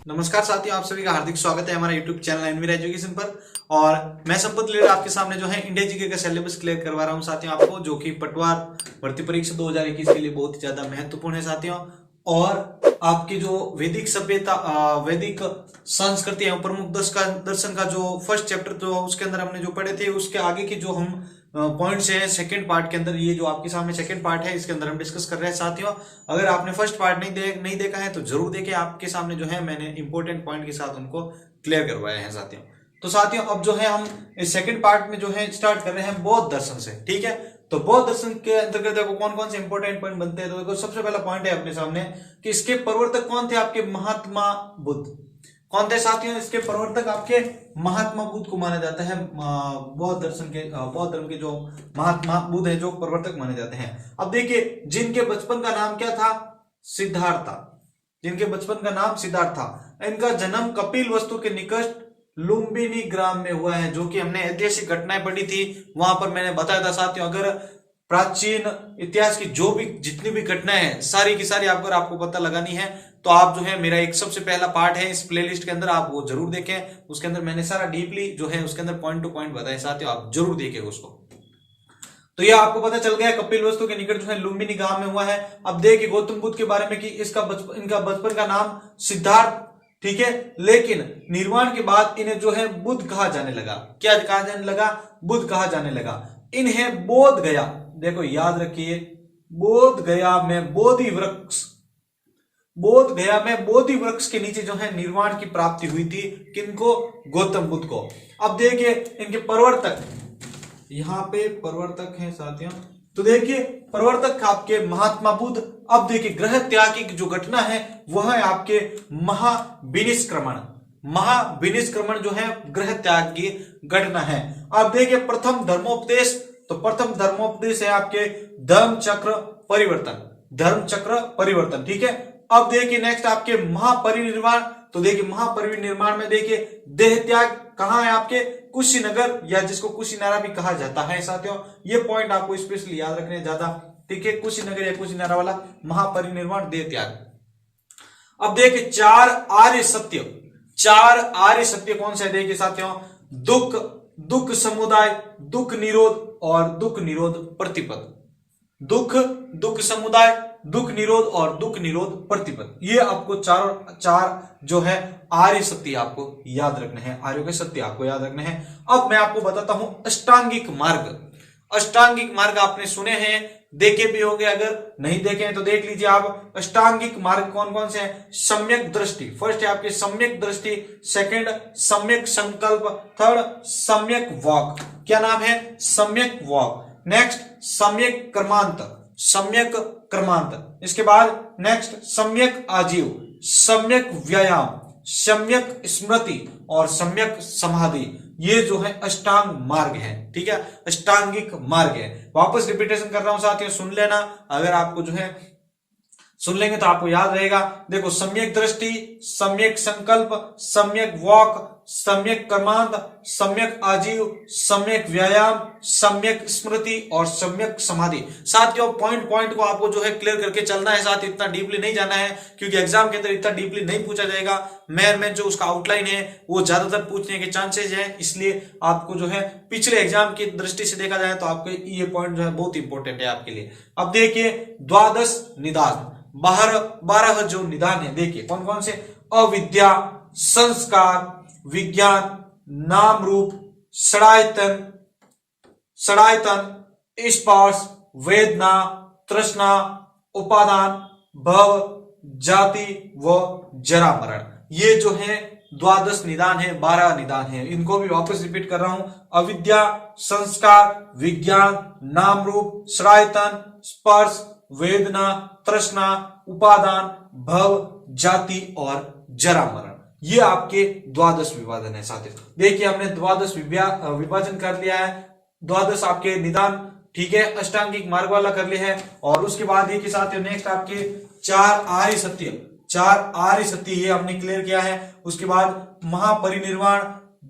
नमस्कार साथियों, आप सभी का हार्दिक स्वागत है हमारे YouTube चैनल एनवीर एजुकेशन पर। और मैं संपत लीडर आपके सामने जो है इंडिया जीके का सिलेबस क्लियर करवा रहा हूं साथियों आपको, जो कि पटवार भर्ती परीक्षा 2021 के लिए बहुत ही ज्यादा महत्वपूर्ण है साथियों। और आपकी जो वैदिक सभ्यता वैदिक संस्कृति एवं प्रमुख दर्शन का जो फर्स्ट चैप्टर तो उसके अंदर हमने जो पढ़े थे, उसके आगे की जो हम पॉइंट्स हैं सेकंड पार्ट के अंदर, ये जो आपके सामने सेकंड पार्ट है इसके अंदर हम डिस्कस कर रहे हैं साथियों। अगर आपने फर्स्ट पार्ट नहीं देखा है तो जरूर देखें, आपके सामने जो है मैंने इंपॉर्टेंट पॉइंट के साथ उनको क्लियर करवाए हैं साथियों। तो साथियों अब जो है हम इस सेकंड पार्ट में जो है स्टार्ट कर रहे हैं बौद्ध दर्शन से। ठीक है, तो बौद्ध दर्शन के अंतर्गत देखो कौन कौन से इंपॉर्टेंट पॉइंट बनते हैं। तो देखो सबसे पहला पॉइंट है अपने सामने कि इसके प्रवर्तक कौन थे, आपके महात्मा बुद्ध। कौन थे साथियों इसके प्रवर्तक? आपके महात्मा बुद्ध को माना जाता है। बौद्ध दर्शन के बौद्ध धर्म के जो महात्मा बुद्ध है जो प्रवर्तक माने जाते हैं। अब देखिए जिनके बचपन का नाम क्या था? सिद्धार्थ था। जिनके बचपन का नाम सिद्धार्थ था। इनका जन्म कपिल वस्तु के निकट लुम्बिनी ग्राम में हुआ है, जो कि हमने ऐतिहासिक घटनाएं पढ़ी थी वहां पर मैंने बताया था साथियों। अगर प्राचीन इतिहास की जो भी जितनी भी घटनाएं हैं सारी की सारी आपको पता लगानी है तो आप जो है मेरा एक सबसे पहला पार्ट है इस प्लेलिस्ट के अंदर, आप वो जरूर देखें। उसके अंदर मैंने सारा डीपली जो है उसके अंदर पॉइंट टू पॉइंट बताया साथियों, आप जरूर देखें उसको। तो ये आपको पता चल गया कपिल वस्तु के निकट जो है लुम्बिनी गांव में हुआ है। अब देखिए गौतम बुद्ध के बारे में कि इनका बचपन का नाम सिद्धार्थ, ठीक है, लेकिन निर्वाण के बाद इन्हें जो है बुद्ध कहा जाने लगा। क्या कहा जाने लगा? बुद्ध कहा जाने लगा। इन्हें बोध गया, देखो याद रखिए, बोध गया में बोधि वृक्ष के नीचे जो है निर्वाण की प्राप्ति हुई थी। किनको? गौतम बुद्ध को। अब देखिए इनके प्रवर्तक, यहां पे प्रवर्तक हैं साथियों। तो देखिए प्रवर्तक आपके महात्मा बुद्ध। अब देखिए ग्रह त्याग की जो घटना है वह है आपके महाविनिष्क्रमण जो है ग्रह त्याग की घटना है। अब देखिए प्रथम धर्मोपदेश, तो प्रथम धर्मोपदेश है आपके धर्म चक्र परिवर्तन, ठीक है। अब देखिए नेक्स्ट आपके महापरिनिर्वाण। तो देखिए महापरिनिर्वाण में देखिए देह त्याग कहां है? आपके कुशीनगर, या जिसको कुशीनारा भी कहा जाता है साथियों। ये पॉइंट आपको स्पेशली याद रखने ज्यादा, ठीक है, कुशीनगर या कुशीनारा वाला महापरिनिर्वाण, देह त्याग। अब देखिए चार आर्य सत्य कौन से है? देखिए साथियों दुख समुदाय, दुख निरोध और दुख निरोध प्रतिपद। दुख समुदाय, दुख निरोध और दुख निरोध प्रतिपद, ये आपको चार जो है आर्य सत्य आपको याद रखने हैं, आर्यों के सत्य आपको याद रखने हैं। अब मैं आपको बताता हूं अष्टांगिक मार्ग आपने सुने हैं, देखे भी होंगे, अगर नहीं देखे हैं तो देख लीजिए आप। अष्टांगिक मार्ग कौन कौन से हैं? सम्यक दृष्टि, फर्स्ट है आपके सम्यक दृष्टि, सेकंड सम्यक संकल्प, थर्ड सम्यक वाक। क्या नाम है? सम्यक वाक। नेक्स्ट सम्यक कर्मांत, इसके बाद नेक्स्ट सम्यक आजीव, सम्यक व्यायाम, सम्यक स्मृति और सम्यक समाधि। ये जो है अष्टांग मार्ग है, ठीक है, अष्टांगिक मार्ग है। वापस रिपीटेशन कर रहा हूं साथियों, सुन लेना, अगर आपको जो है सुन लेंगे तो आपको याद रहेगा। देखो सम्यक दृष्टि, सम्यक संकल्प, सम्यक वॉक, सम्यक कर्मांत, सम्यक आजीव, सम्यक व्यायाम, सम्यक स्मृति और सम्यक समाधि। साथियों पॉइंट को आपको जो है क्लियर करके चलना है साथ, इतना डीपली नहीं जाना है क्योंकि एग्जाम के अंदर इतना डीपली नहीं पूछा जाएगा। में जो उसका आउटलाइन है वो ज्यादातर पूछने के चांसेस हैं, इसलिए आपको जो है पिछले एग्जाम की दृष्टि से देखा जाए तो आपके ये पॉइंट जो है बहुत इंपॉर्टेंट है आपके लिए। अब देखिए द्वादश निदान, 12 जो निदान है, देखिए कौन कौन से? अविद्या, संस्कार, विज्ञान, नाम रूप, षडायतन, स्पर्श, वेदना, तृष्णा, उपादान, भव, जाति व जरा मरण। ये जो है द्वादश निदान है, 12 निदान है। इनको भी वापस रिपीट कर रहा हूं। अविद्या, संस्कार, विज्ञान, नाम रूप, षडायतन, स्पर्श, वेदना, तृष्णा, उपादान, भव, जाति और जरा मरण, ये आपके द्वादश विभाजन है साथियों। देखिए हमने द्वादश विभाजन कर लिया है, द्वादश आपके निदान, ठीक है, अष्टांगिक मार्ग वाला कर लिया है। और उसके बाद ये साथियों नेक्स्ट आपके चार आर्य सत्य ये हमने क्लियर किया है। उसके बाद महापरिनिर्वाण,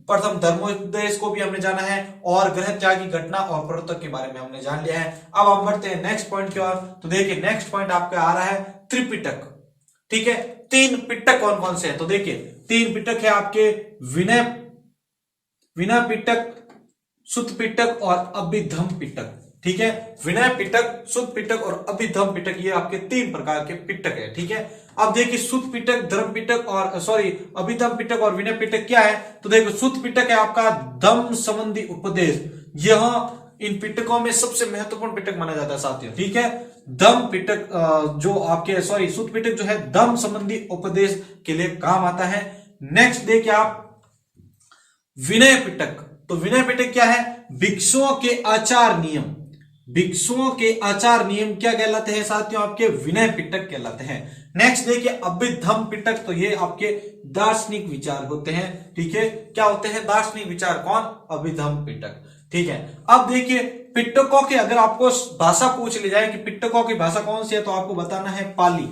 प्रथम धर्मोपदेश को भी हमने जाना है और ग्रह त्याग की घटना और प्रवर्तक के बारे में हमने जान लिया है। अब हम बढ़ते हैं नेक्स्ट पॉइंट की ओर। तो देखिए नेक्स्ट पॉइंट आपका आ रहा है त्रिपिटक, ठीक है। तीन पिटक कौन कौन से हैं? तो देखिए तीन पिटक है आपके विनय पिटक, सुत पिटक और अभिधम पिटक। ठीक है, विनय पिटक, सुत पिटक और अभिधम पिटक, ये आपके तीन प्रकार के पिटक है। ठीक है, अब देखिए सुत पिटक, धर्म पिटक और अभिधम पिटक और विनय पिटक क्या है? तो देखो सुत पिटक है आपका धम्म संबंधी उपदेश, यह इन पिटकों में सबसे महत्वपूर्ण पिटक माना जाता है साथियों। ठीक है, धम्म पिटक जो आपके सुत पिटक जो है धम्म संबंधी उपदेश के लिए काम आता है। नेक्स्ट देखिए आप विनय पिटक। तो विनय पिटक क्या है? भिक्षुओं के आचार नियम, भिक्षुओं के आचार नियम क्या कहलाते हैं साथियों? आपके विनय पिटक कहलाते हैं। नेक्स्ट देखिए अभिधम पिटक, तो ये आपके दार्शनिक विचार होते हैं। ठीक है, क्या होते हैं? दार्शनिक विचार। कौन? अभिधम पिटक। ठीक है, अब देखिए पिटकों के अगर आपको भाषा पूछ ली जाए कि पिटकों की भाषा कौन सी है, तो आपको बताना है पाली।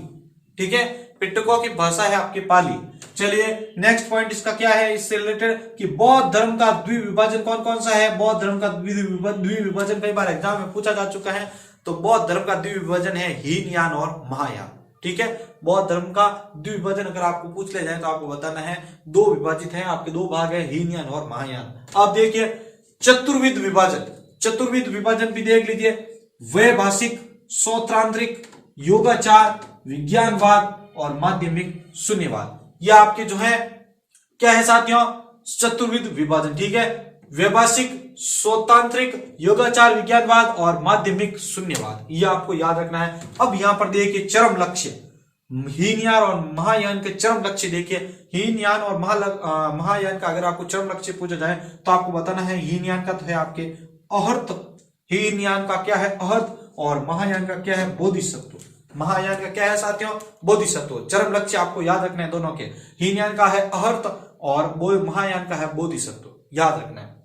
ठीक है, पिटकों की भाषा है आपकी पाली। चलिए नेक्स्ट पॉइंट इसका क्या है इससे रिलेटेड कि बौद्ध धर्म का द्विविभाजन कौन कौन सा है? बौद्ध धर्म का द्विविभाजन कई बार एग्जाम में पूछा जा चुका है। तो बौद्ध धर्म का द्विविभाजन है हीनयान और महायान। ठीक है, बौद्ध धर्म का द्विविभाजन अगर आपको पूछ ले जाए तो आपको बताना है दो विभाजित है, आपके दो भाग है, हीनयान और महायान। अब देखिए चतुर्विध विभाजन, चतुर्विध विभाजन भी देख लीजिए, वैभाषिक, सौत्रांतरिक, योगाचार, विज्ञानवाद और माध्यमिक शून्यवाद। ये आपके जो है क्या है साथियों? चतुर्विध विभाजन। ठीक है, वैभाषिक, सौतांत्रिक, योगाचार, विज्ञानवाद और माध्यमिक शून्यवाद, ये आपको याद रखना है। अब यहां पर देखिए चरम लक्ष्य, हीनयान और महायान के चरम लक्ष्य देखिए। हीनयान और महायान का अगर आपको चरम लक्ष्य पूछा जाए तो आपको बताना है हीनयान का तो है आपके अहर्त, हीनयान का क्या है? अहर्त, और महायान का क्या है? बोधिसत्व। महायान का क्या है साथियों? बोधिसत्व। चरम लक्ष्य आपको याद रखना है दोनों के, हीनयान का है अहर्त और महायान का है बोधिसत्व, याद रखना है।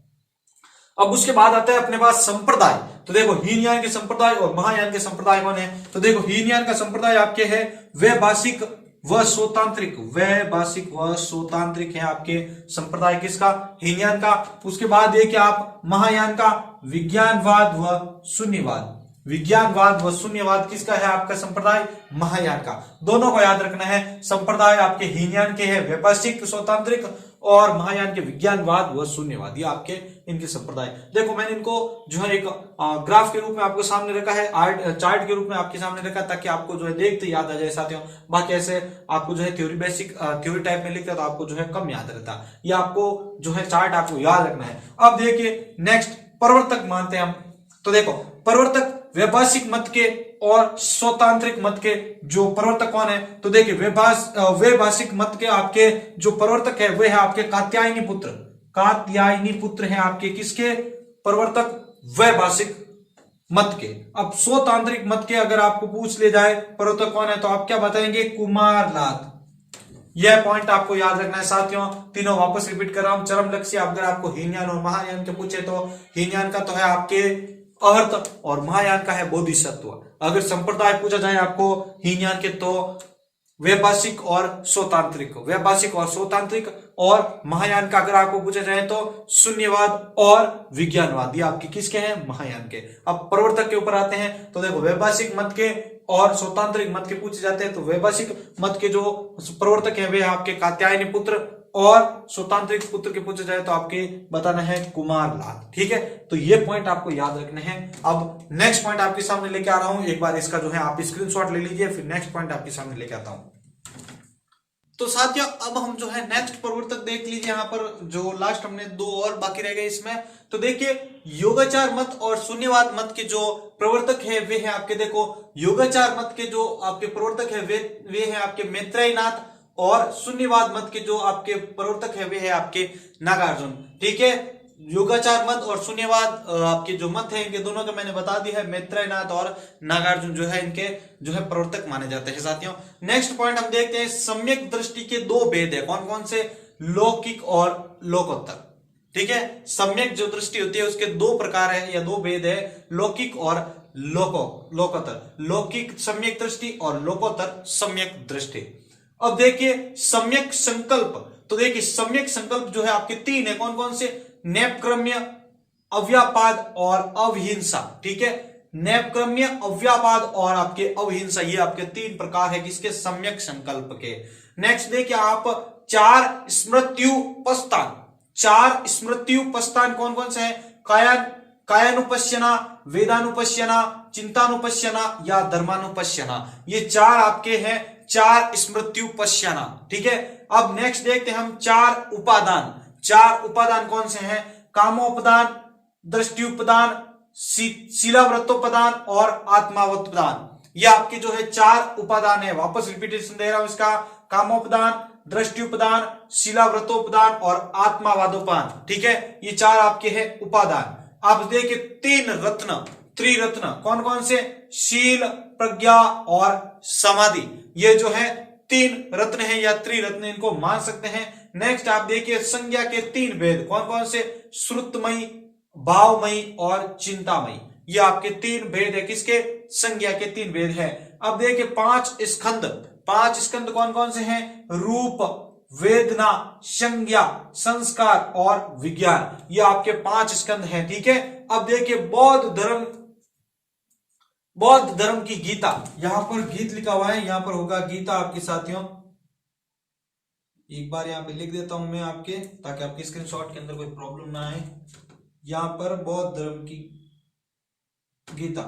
अब उसके बाद आता है अपने पास संप्रदाय। तो देखो हीनयान के संप्रदाय और महायान के संप्रदाय कौन है? तो देखो हीनयान का संप्रदाय आपके है वैभाषिक व स्वतांत्रिक, वैभाषिक व स्वतांत्रिक है आपके संप्रदाय किसका? हीनयान का। उसके बाद देखिए आप महायान का विज्ञानवाद व शून्यवाद, विज्ञानवाद व शून्यवाद किसका है? आपका संप्रदाय महायान का। दोनों को याद रखना है, संप्रदाय आपके हीनयान के है वैभाषिक स्वतांत्रिक और महायान के विज्ञानवाद व शून्यवाद, ये आपके इनके संप्रदाय। देखो मैंने इनको जो है एक ग्राफ के रूप में आपको सामने रखा है, चार्ट के रूप में आपके सामने रखा ताकि आपको जो है देखते याद आ जाए साथियों। बाकी ऐसे आपको जो है थ्योरी बेसिक थ्योरी टाइप में लिखता तो आपको जो है कम याद रहता, ये आपको जो है चार्ट आपको याद रखना है। अब देखिए नेक्स्ट प्रवर्तक मानते हैं हम। तो देखो प्रवर्तक वैभाषिक मत के और स्वतांत्रिक मत के जो प्रवर्तक कौन है? तो देखिए वैभाषिक मत के आपके जो प्रवर्तक है वे है आपके कात्यायनी पुत्र, कात्यायनी पुत्र है आपके किसके? प्रवर्तक वैभाषिक मत के। अब स्वतांत्रिक मत के अगर आपको पूछ ले जाए प्रवर्तक कौन है तो आप क्या बताएंगे? कुमारनाथ। यह पॉइंट आपको याद रखना है साथियों। तीनों वापस रिपीट कर रहा हूं। चरम लक्ष्य अगर आपको हीनयान और महायान के पूछे तो हीनयान का तो है आपके अहर्त और महायान का है बोधिसत्व। अगर संप्रदाय पूछा जाए आपको हीनयान के तो वैभाषिक और स्वतांत्रिक, वैभाषिक और स्वतांत्रिक, और महायान का अगर आपको पूछा जाए तो शून्यवाद और विज्ञानवाद, ये आपके किसके हैं? महायान के। अब प्रवर्तक के ऊपर आते हैं। तो देखो वैभाषिक मत के और स्वतांत्रिक मत के पूछे जाते हैं तो वैभाषिक मत के जो प्रवर्तक हैं वे आपके कात्यायनी पुत्र और स्वतांत्रिक पुत्र के पूछे जाए तो आपके बताना है कुमारलाल। ठीक है, तो ये पॉइंट आपको याद रखने हैं। अब नेक्स्ट पॉइंट आपके सामने लेके आ रहा हूं, एक बार इसका जो है आप स्क्रीनशॉट ले लीजिए, फिर नेक्स्ट पॉइंट आपके सामने लेके आता हूं। तो साथियों अब हम जो है नेक्स्ट प्रवर्तक देख लीजिए, यहाँ पर जो लास्ट हमने दो और बाकी रह गए इसमें। तो देखिए योगाचार मत और शून्यवाद मत के जो प्रवर्तक है वे है आपके, देखो योगाचार मत के जो आपके प्रवर्तक है वे है आपके मैत्रेयनाथ, और शून्यवाद मत के जो आपके प्रवर्तक है वे है आपके नागार्जुन। ठीक है, योगाचार मत और शून्यवाद आपके जो मत है इनके दोनों का मैंने बता दिया है, मैत्रेयनाथ और नागार्जुन जो है इनके जो है प्रवर्तक माने जाते हैं साथियों। नेक्स्ट पॉइंट हम देखते हैं, सम्यक दृष्टि के दो भेद है, कौन कौन से? लौकिक और लोकोत्तर। ठीक है, सम्यक जो दृष्टि होती है उसके दो प्रकार है या दो भेद है, लौकिक और लोकोत्तर। लौकिक सम्यक दृष्टि और लोकोत्तर सम्यक दृष्टि। अब देखिए सम्यक संकल्प। तो देखिए सम्यक संकल्प जो है आपके तीन है, कौन कौन से? नैपक्रम्य, अव्यापाद और अवहिंसा। ठीक है, नैपक्रम्य, अव्यापाद और आपके अवहिंसा, ये आपके तीन प्रकार है किसके? सम्यक संकल्प के। नेक्स्ट देखिए आप चार स्मृत्युपस्थान। चार स्मृत्युपस्थान कौन कौन से हैं? कायानुपश्यना, वेदानुपश्यना, चिंतानुपश्यना या धर्मानुपश्यना। ये चार आपके हैं, चार स्मृत्युपश्यना। ठीक है, अब नेक्स्ट देखते हैं हम चार उपादान। चार उपादान कौन से हैं? कामोपदान, दृष्टिउपदान, शीलाव्रतोपदान और आत्मावतोपदान। ये आपके जो है चार उपादान है। वापस रिपीटेशन दे रहा हूं इसका। कामोपदान, दृष्टिउपदान, शीलाव्रतोपदान और आत्मावादोपदान। ठीक है, ये चार आपके हैं उपादान। आप देखिए तीन रत्न, त्रिरत्न कौन कौन से? शील, प्रज्ञा और समाधि। ये जो है तीन रत्न है या त्रिरत्न, इनको मान सकते हैं। नेक्स्ट आप देखिए संज्ञा के तीन भेद कौन कौन से? श्रुतमयी, भावमयी और चिंतामयी। ये आपके तीन भेद है। किसके? संज्ञा के तीन भेद है। अब देखिए पांच स्कंद। पांच स्कंद कौन कौन से हैं? रूप, वेदना, संज्ञा, संस्कार और विज्ञान। ये आपके पांच स्कंद हैं। ठीक है, अब देखिए बौद्ध धर्म की गीता। यहां पर गीत लिखा हुआ है, यहां पर होगा गीता आपके साथियों। एक बार यहां पे लिख देता हूं मैं आपके, ताकि आपके स्क्रीनशॉट के अंदर कोई प्रॉब्लम ना आए। यहां पर बौद्ध धर्म की गीता।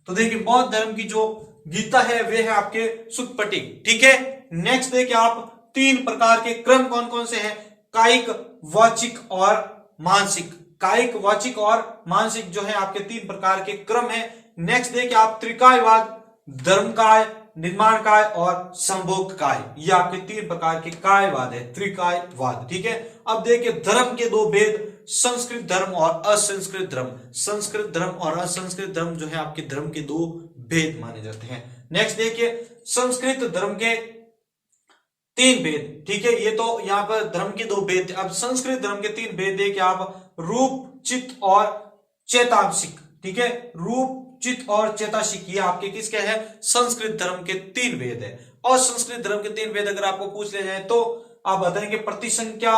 तो देखिए बौद्ध धर्म की जो गीता है वे है आपके सुक्पटिक। ठीक है, नेक्स्ट देखिए आप तीन प्रकार के क्रम कौन कौन से हैं? कायिक, वाचिक और मानसिक। कायिक, वाचिक और मानसिक जो है आपके तीन प्रकार के क्रम है। नेक्स्ट देखिए आप त्रिकायवाद, धर्मकाय, निर्माणकाय और संभोगकाय। ये आपके तीन प्रकार के कायवाद है, त्रिकायवाद। ठीक है, अब देखिए धर्म के दो भेद, संस्कृत धर्म और असंस्कृत धर्म। संस्कृत धर्म और असंस्कृत धर्म जो है आपके धर्म के दो भेद माने जाते हैं। नेक्स्ट देखिए संस्कृत धर्म के तीन भेद। ठीक है, ये तो यहां पर धर्म के दो भेद। अब संस्कृत धर्म के तीन भेद देखिए आप रूप, चित्त और चेतांशिक। ठीक है, रूप, चित्त और चेतांशिक ये आपके किसके हैं? संस्कृत धर्म के तीन भेद है। और संस्कृत धर्म के तीन भेद अगर आपको पूछ ले जाए तो आप बताएंगे प्रतिसंख्या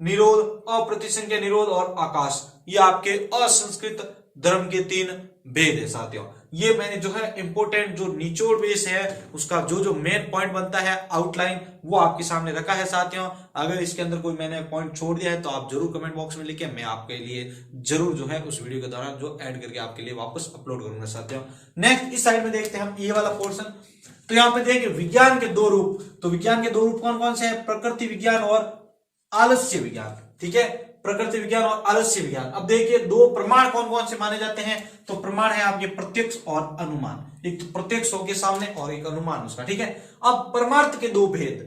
निरोध, अप्रतिसंख्या निरोध और आकाश। ये आपके असंस्कृत धर्म के तीन भेद है साथियों। ये मैंने जो है इंपोर्टेंट जो निचोड़ बेस है उसका जो मेन पॉइंट बनता है आउटलाइन, वो आपके सामने रखा है साथियों। अगर इसके अंदर कोई मैंने पॉइंट छोड़ दिया है तो आप जरूर कमेंट बॉक्स में लिखे, मैं आपके लिए जरूर जो है उस वीडियो के दौरान जो ऐड करके आपके लिए वापस अपलोड करूंगा साथियों। नेक्स्ट इस साइड में देखते हैं हम ये वाला पोर्शन। तो यहाँ पे देखिए विज्ञान के दो रूप। तो विज्ञान के दो रूप कौन कौन से हैं? प्रकृति विज्ञान और आलस्य विज्ञान। ठीक है, प्रकृति विज्ञान और आलस्य विज्ञान। अब देखिए दो प्रमाण कौन कौन से माने जाते हैं? तो प्रमाण है आपके प्रत्यक्ष और अनुमान। एक तो प्रत्यक्ष होके सामने और एक अनुमान उसका। ठीक है, अब परमार्थ के दो भेद।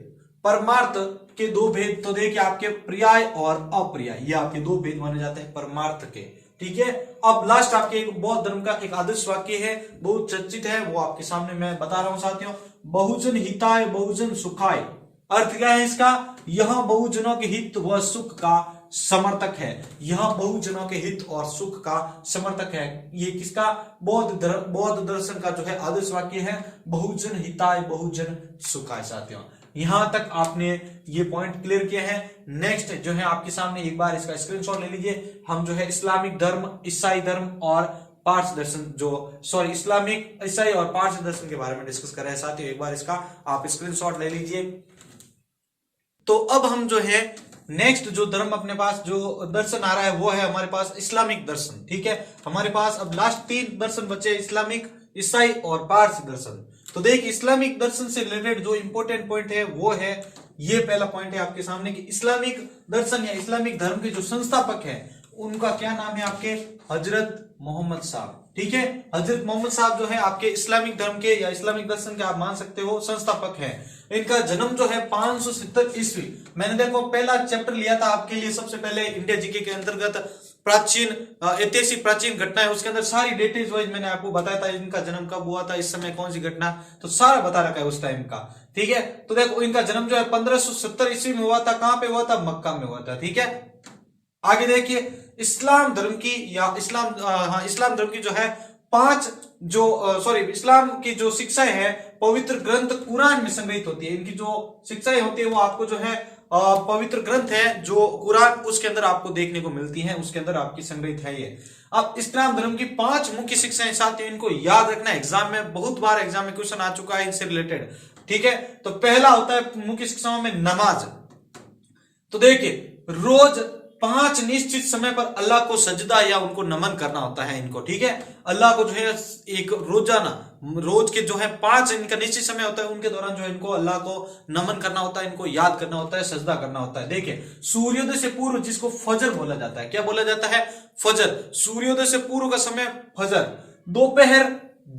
परमार्थ के दो भेद तो देखिए आपके पर्याय और अपर्याय, ये आपके दो भेद माने जाते हैं परमार्थ के। ठीक है, अब लास्ट आपके एक बौद्ध धर्म का एक आदर्श वाक्य है, बहुत चर्चित है, वो आपके सामने मैं बता रहा हूं साथियों। बहुजन हिताय बहुजन सुखाय। अर्थ क्या है इसका? यह बहुजनों के हित व सुख का समर्थक है। यह बहुजनों के हित और सुख का समर्थक है। ये किसका? बौद्ध दर्शन का जो है आदर्श वाक्य है, बहुजन हिताय बहुजन सुखाय साथियों। यहां तक आपने ये पॉइंट क्लियर किया है। नेक्स्ट जो है आपके सामने एक बार इसका स्क्रीनशॉट ले लीजिए। हम जो है इस्लामिक धर्म, ईसाई धर्म और पारसी दर्शन इस्लामिक, ईसाई और पारसी दर्शन के बारे में डिस्कस कर रहे हैं साथियों। एक बार इसका आप स्क्रीनशॉट ले लीजिए। तो अब हम जो है नेक्स्ट जो धर्म अपने पास जो दर्शन आ रहा है वो है हमारे पास इस्लामिक दर्शन। ठीक है, हमारे पास अब लास्ट तीन दर्शन बचे, इस्लामिक, ईसाई और पारसी दर्शन। तो देखिए इस्लामिक दर्शन से रिलेटेड जो इंपॉर्टेंट पॉइंट है वो है, ये पहला पॉइंट है आपके सामने कि इस्लामिक दर्शन या इस्लामिक धर्म के जो संस्थापक है उनका क्या नाम है? आपके हजरत मोहम्मद साहब। ठीक है, हजरत मोहम्मद साहब जो है आपके इस्लामिक धर्म के या इस्लामिक दर्शन के आप मान सकते हो संस्थापक है। इनका जन्म जो है 570 ईस्वी। मैंने देखो पहला चैप्टर लिया था आपके लिए सबसे पहले इंडिया जीके के अंतर्गत, प्राचीन ऐतिहासिक प्राचीन घटना है, उसके अंदर सारी डेटेज वाइज मैंने आपको बताया था इनका जन्म कब हुआ था, इस समय कौन सी घटना, तो सारा बता रखा है उस टाइम का। ठीक है, तो देखो इनका जन्म जो है 1570 ईस्वी में हुआ था। कहां पे हुआ था? मक्का में हुआ था। ठीक है, आगे देखिए इस्लाम धर्म की या इस्लाम धर्म की जो है इस्लाम की जो शिक्षाएं हैं पवित्र ग्रंथ कुरान में संग्रहित होती है। इनकी जो शिक्षाएं होती है वो आपको जो है पवित्र ग्रंथ है जो कुरान, उसके अंदर आपको देखने को मिलती है, उसके अंदर आपकी संग्रहित है ये। अब इस्लाम धर्म की 5 मुख्य शिक्षाएं साथियों, इनको याद रखना, एग्जाम में बहुत बार एग्जाम में क्वेश्चन आ चुका है इनसे रिलेटेड। ठीक है। तो पहला होता है मुख्य शिक्षाओं में नमाज। तो देखिए रोज 5 निश्चित समय पर अल्लाह को सजदा या उनको नमन करना होता है इनको, ठीक है। अल्लाह को जो है एक रोजाना रोज के जो है 5 इनका निश्चित समय होता है, उनके दौरान जो है इनको अल्लाह को नमन करना होता है, इनको याद करना होता है, सजदा करना होता है। देखिए सूर्योदय से पूर्व जिसको फजर बोला जाता है, क्या बोला जाता है? फजर। सूर्योदय से पूर्व का समय फजर। दोपहर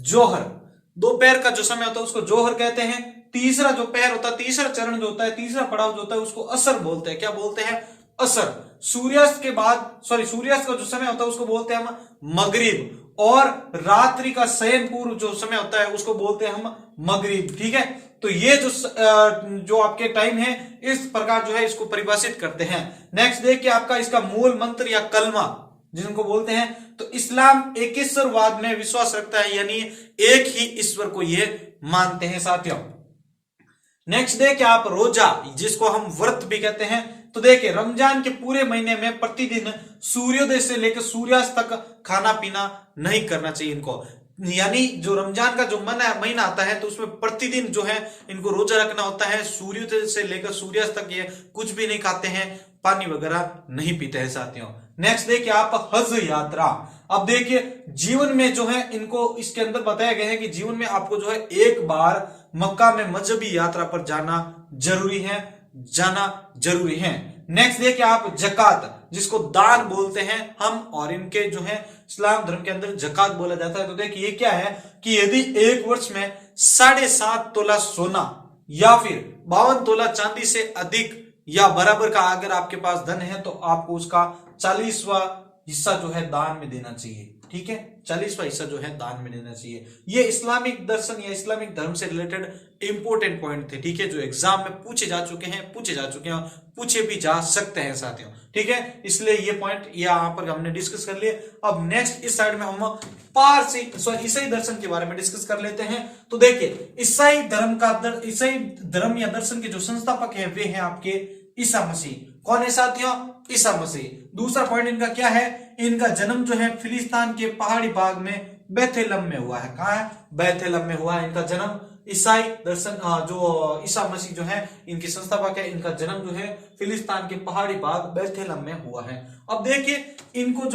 जोहर, दोपहर का जो समय होता है उसको जोहर कहते हैं। तीसरा जो पहर होता है, तीसरा चरण जो होता है, तीसरा पड़ाव जो होता है उसको असर बोलते हैं। क्या बोलते हैं? असर। सूर्यास्त के बाद सूर्यास्त का जो समय होता है उसको बोलते हैं हम मगरिब, और रात्रि का शयन पूर्व जो समय होता है उसको बोलते हैं हम मगरिब, ठीक है। तो ये जो आपके टाइम है इस प्रकार जो है इसको परिभाषित करते हैं। नेक्स्ट देखिए आपका इसका मूल मंत्र या कलमा जिनको बोलते हैं। तो इस्लाम एकेश्वरवाद में विश्वास रखता है, यानी एक ही ईश्वर को ये मानते हैं साथियों। नेक्स्ट देखिए आप रोजा जिसको हम व्रत भी कहते हैं। तो देखिए रमजान के पूरे महीने में प्रतिदिन सूर्योदय से लेकर सूर्यास्त तक खाना पीना नहीं करना चाहिए इनको, यानी जो रमजान का जो महीना आता है तो उसमें प्रतिदिन जो है इनको रोजा रखना होता है। सूर्योदय से लेकर सूर्यास्त तक ये कुछ भी नहीं खाते हैं, पानी वगैरह नहीं पीते हैं साथियों। नेक्स्ट देखिए आप हज यात्रा। अब देखिए जीवन में जो है इनको इसके अंदर बताया गया है कि जीवन में आपको जो है एक बार मक्का में मजहबी यात्रा पर जाना जरूरी है। नेक्स्ट देखिए आप जकात जिसको दान बोलते हैं हम, और इनके जो है इस्लाम धर्म के अंदर जकात बोला जाता है। तो देखिए ये क्या है कि यदि एक वर्ष में 7.5 तोला सोना या फिर 52 तोला चांदी से अधिक या बराबर का अगर आपके पास धन है तो आपको उसका 40वां हिस्सा जो है दान में देना चाहिए, ठीक है। 40वां हिस्सा जो है दान में देना चाहिए। ये इस्लामिक दर्शन या इस्लामिक धर्म से रिलेटेड इंपोर्टेंट पॉइंट थे, ठीक है, जो एग्जाम में पूछे जा चुके हैं, पूछे भी जा सकते हैं साथियों, ठीक है। इसलिए ये पॉइंट यहाँ पर हमने डिस्कस कर लिए। अब नेक्स्ट इस साइड में हम ईसाई दर्शन के बारे में डिस्कस कर लेते हैं। तो देखिए ईसाई धर्म या दर्शन के जो संस्थापक है वे हैं आपके ईसा मसीह। कौन है साथियों? ईसा मसीह। दूसरा पॉइंट इनका क्या है? इनका जन्म जो है फिलिस्तीन के पहाड़ी भाग में बेथलेहम में हुआ है। कहां है? बेथलेहम में हुआ है इनका जन्म। ईसाई दर्शन जो ईसा मसीह जो है इनके संस्थापक है, इनका जन्म जो है फिलिस्तीन के पहाड़ी भाग बेथलेहम में हुआ है। अब देखिए इनको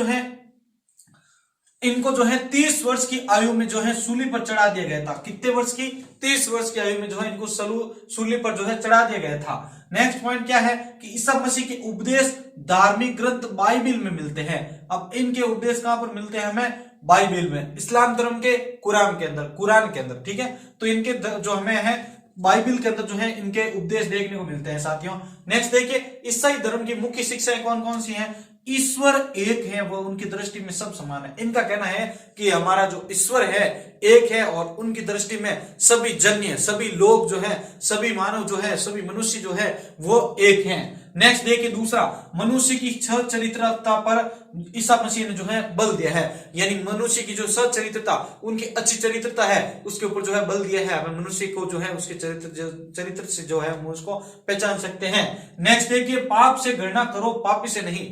जो है 30 वर्ष की आयु में जो है सूली पर चढ़ा दिया गया था। कितने वर्ष की? 30 वर्ष की आयु में जो है इनको सूली पर जो है चढ़ा दिया गया था। नेक्स्ट पॉइंट क्या है कि ईसा मसीह के उपदेश धार्मिक ग्रंथ बाइबिल में मिलते हैं। अब इनके उपदेश कहां पर मिलते हैं हमें? बाइबिल में, इस्लाम धर्म के कुरान के अंदर, ठीक है। तो इनके जो हमें है बाइबिल के अंदर जो है इनके उपदेश देखने को मिलते हैं साथियों। नेक्स्ट देखिए ईसाई धर्म की मुख्य शिक्षाएं कौन कौन सी हैं? ईश्वर एक है, वो उनकी दृष्टि में सब समान है। इनका कहना है कि हमारा जो ईश्वर है एक है और उनकी दृष्टि में सभी जन्य, सभी लोग जो है, सभी मानव जो है, सभी मनुष्य जो है वो एक हैं। नेक्स्ट देखिए दूसरा, मनुष्य की सच्चरित्रता पर ईसा मसीह ने जो है बल दिया है, यानी मनुष्य की जो सच्चरित्रता, उनकी अच्छी चरित्रता है उसके ऊपर जो है बल दिया है। हमें मनुष्य को जो है उसके चरित्र से जो है हम उसको पहचान सकते हैं। नेक्स्ट देखिए पाप से घृणा करो, पापी से नहीं।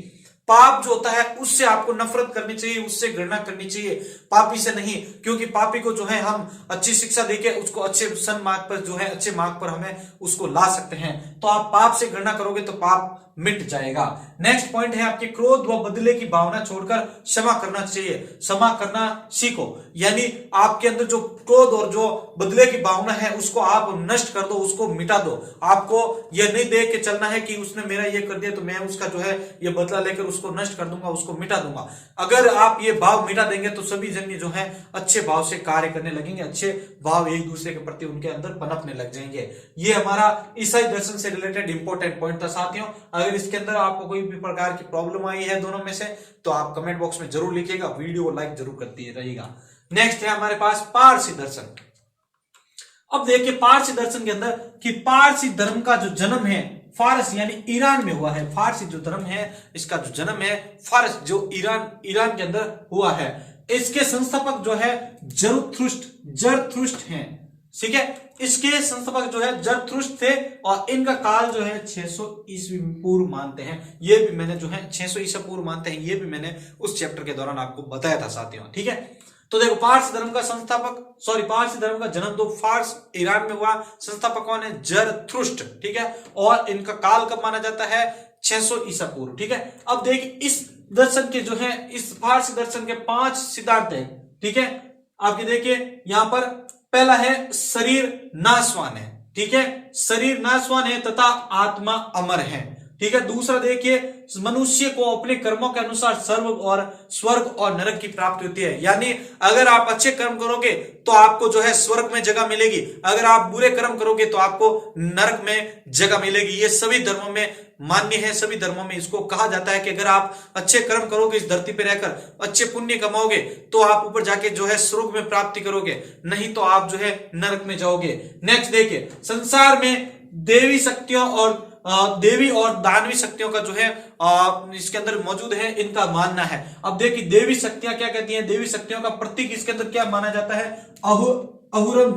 पाप जो होता है उससे आपको नफरत करनी चाहिए, उससे घृणा करनी चाहिए, पापी से नहीं, क्योंकि पापी को जो है हम अच्छी शिक्षा देके उसको अच्छे सन्मार्ग पर जो है अच्छे मार्ग पर हमें उसको ला सकते हैं। तो आप पाप से घृणा करोगे तो पाप मिट जाएगा। नेक्स्ट पॉइंट है आपके क्रोध व बदले की भावना छोड़कर क्षमा करना चाहिए, क्षमा करना सीखो, यानी आपके अंदर जो क्रोध और जो बदले की भावना है उसको आप नष्ट कर दो, उसको मिटा दो। आपको यह नहीं देख के चलना है कि उसने मेरा ये कर दिया तो मैं उसका जो है ये बदला लेकर उसको नष्ट कर दूंगा, उसको मिटा दूंगा। अगर आप ये भाव मिटा देंगे तो सभी जन जो है अच्छे भाव से कार्य करने लगेंगे, अच्छे भाव एक दूसरे के प्रति उनके अंदर पनपने लग जाएंगे। ये हमारा ईसाई दर्शन से रिलेटेड इंपॉर्टेंट पॉइंट था साथियों। अगर इसके अंदर आपको कोई भी प्रकार की प्रॉब्लम आई है दोनों में से तो आप कमेंट बॉक्स में जरूर लिखिएगा, वीडियो को लाइक जरूर करते रहिएगा। नेक्स्ट है हमारे पास पारसी दर्शन। अब देखिए पारसी दर्शन के अंदर कि पारसी धर्म का जो जन्म है फारस यानी ईरान में हुआ है। फारसी जो धर्म है इसका जो जन्म है फारस जो ईरान के अंदर हुआ है। इसके संस्थापक जो है जरथुष्ट्र हैं, ठीक है। इसके संस्थापक जो है जरथुष्ट्र थे और इनका काल जो है 600 ईस्वी पूर्व मानते हैं। ये भी मैंने जो है 600 ईसा पूर्व मानते हैं, ये भी मैंने उस चैप्टर के दौरान आपको बताया था साथियों, ठीक है। तो देखो पारसी धर्म का पारसी धर्म का जन्म तो फार्स ईरान में हुआ। संस्थापक कौन है? जरथुष्ट्र, ठीक है। और इनका काल कब माना जाता है? 600 ईसा पूर्व, ठीक है। अब देखिए इस दर्शन के जो है, इस फारसी दर्शन के 5 सिद्धांत है, ठीक है। आपके देखिए यहां पर पहला है शरीर नाशवान है, ठीक है, शरीर नाशवान है तथा आत्मा अमर है, ठीक है। दूसरा देखिए मनुष्य को अपने कर्मों के अनुसार स्वर्ग और नरक की प्राप्ति होती है, यानी अगर आप अच्छे कर्म करोगे तो आपको जो है स्वर्ग में जगह मिलेगी, अगर आप बुरे कर्म करोगे तो आपको नरक में जगह मिलेगी। ये सभी धर्मों में मान्य है, सभी धर्मों में इसको कहा जाता है कि अगर आप अच्छे कर्म करोगे, इस धरती पे रहकर अच्छे पुण्य कमाओगे तो आप ऊपर जाके जो है स्वर्ग में प्राप्ति करोगे, नहीं तो आप जो है नरक में जाओगे। नेक्स्ट देखिए संसार में देवी शक्तियों और देवी और दानवी शक्तियों का जो है इसके अंदर मौजूद है, इनका मानना है। अब देखिए देवी शक्तियां क्या कहती हैं? देवी शक्तियों का प्रतीक इसके अंदर क्या माना जाता है? अहुरम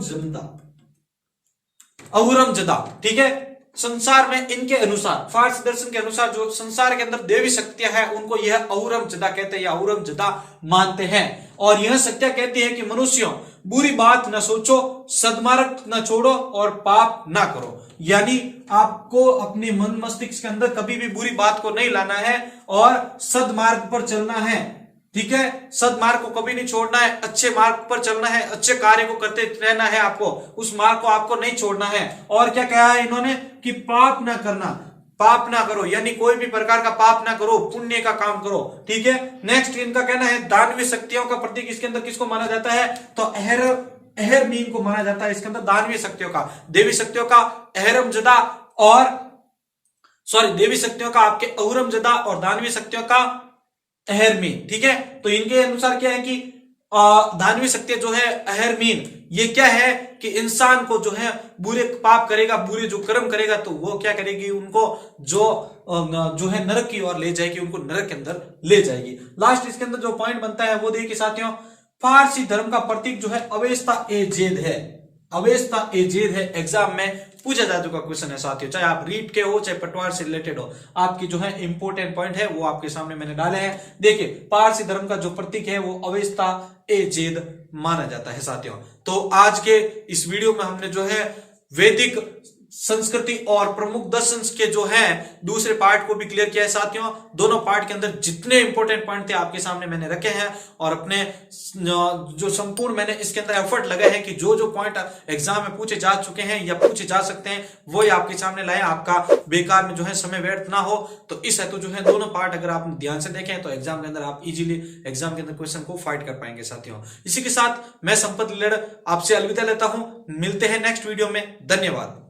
जदा, ठीक है। संसार में इनके अनुसार, फारसी दर्शन के अनुसार जो संसार के अंदर देवी शक्तियां हैं उनको यह अहुरम जदा कहते हैं या अहुरम जदा मानते हैं। और यह शक्तियां कहती है कि मनुष्यों बुरी बात न सोचो, सद्मार्ग न छोड़ो और पाप ना करो, यानी आपको अपने मन मस्तिष्क के अंदर कभी भी बुरी बात को नहीं लाना है और सद्मार्ग पर चलना है, ठीक है। सद्मार्ग को कभी नहीं छोड़ना है, अच्छे मार्ग पर चलना है, अच्छे कार्य को करते रहना है आपको, उस मार्ग को आपको नहीं छोड़ना है। और क्या कहा है इन्होंने कि पाप ना करना, पाप ना करो, यानी कोई भी प्रकार का पाप ना करो, पुण्य का काम करो, ठीक है। नेक्स्ट इनका कहना है दानवीय शक्तियों का प्रतीक इसके अंदर किसको माना जाता है? तो अहरमीन को माना जाता है इसके अंदर दानवीय शक्तियों का। देवी शक्तियों का अहरमजदा और देवी शक्तियों का आपके अहुरमजदा और दानवीय शक्तियों का अहरमीन, ठीक है। तो इनके अनुसार क्या है कि दानवीय शक्तियां जो है अहरमीन, ये क्या है कि इंसान को जो है बुरे पाप करेगा, बुरे जो कर्म करेगा तो वो क्या करेगी, उनको जो है नरक की ओर ले जाएगी, उनको नरक के अंदर ले जाएगी। लास्ट इसके अंदर जो पॉइंट बनता है वो देखिए साथियों, फारसी धर्म का प्रतीक जो है अवेस्ता ए जेद है, अवेस्ता ए जेद है। एग्जाम में पूछा जा चुका क्वेश्चन है साथियों, चाहे आप रीट के हो चाहे पटवार से रिलेटेड हो, आपकी जो है इंपोर्टेंट पॉइंट है वो आपके सामने मैंने डाले हैं। देखिए पारसी धर्म का जो प्रतीक है वो अवेस्ता ए जेद माना जाता है साथियों। तो आज के इस वीडियो में हमने जो है वैदिक संस्कृति और प्रमुख दर्शन के जो है दूसरे पार्ट को भी क्लियर किया है साथियों। दोनों पार्ट के अंदर जितने इंपॉर्टेंट पॉइंट थे आपके सामने मैंने रखे हैं और अपने जो संपूर्ण मैंने इसके अंदर एफर्ट लगाए हैं कि जो जो पॉइंट एग्जाम में पूछे जा चुके हैं या पूछे जा सकते हैं वो ही आपके सामने लाए, आपका बेकार में जो है समय व्यर्थ ना हो। तो इस हेतु जो है दोनों पार्ट अगर आप ध्यान से देखें तो एग्जाम के अंदर आप इजीली एग्जाम के अंदर क्वेश्चन को फाइट कर पाएंगे साथियों। इसी के साथ मैं संपत लिलड़ आपसे अलविदा लेता हूं, मिलते हैं नेक्स्ट वीडियो में, धन्यवाद।